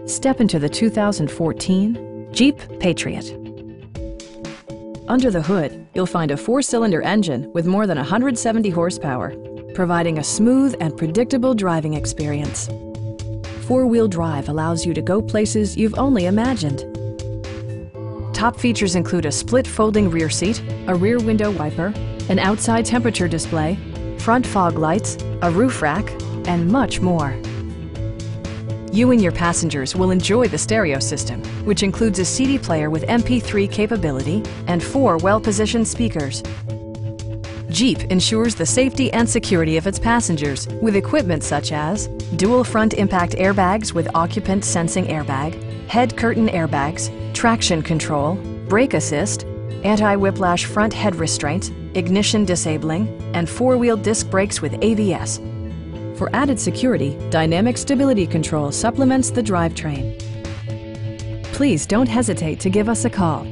Step into the 2014 Jeep Patriot. Under the hood, you'll find a 4-cylinder engine with more than 170 horsepower, providing a smooth and predictable driving experience. 4-wheel drive allows you to go places you've only imagined. Top features include a split folding rear seat, a rear window wiper, an outside temperature display, front fog lights, a roof rack, and much more. You and your passengers will enjoy the stereo system, which includes a CD player with MP3 capability and 4 well-positioned speakers. Jeep ensures the safety and security of its passengers with equipment such as dual front impact airbags with occupant sensing airbag, head curtain airbags, traction control, brake assist, anti-whiplash front head restraints, ignition disabling, and 4-wheel disc brakes with ABS. For added security, Dynamic Stability Control supplements the drivetrain. Please don't hesitate to give us a call.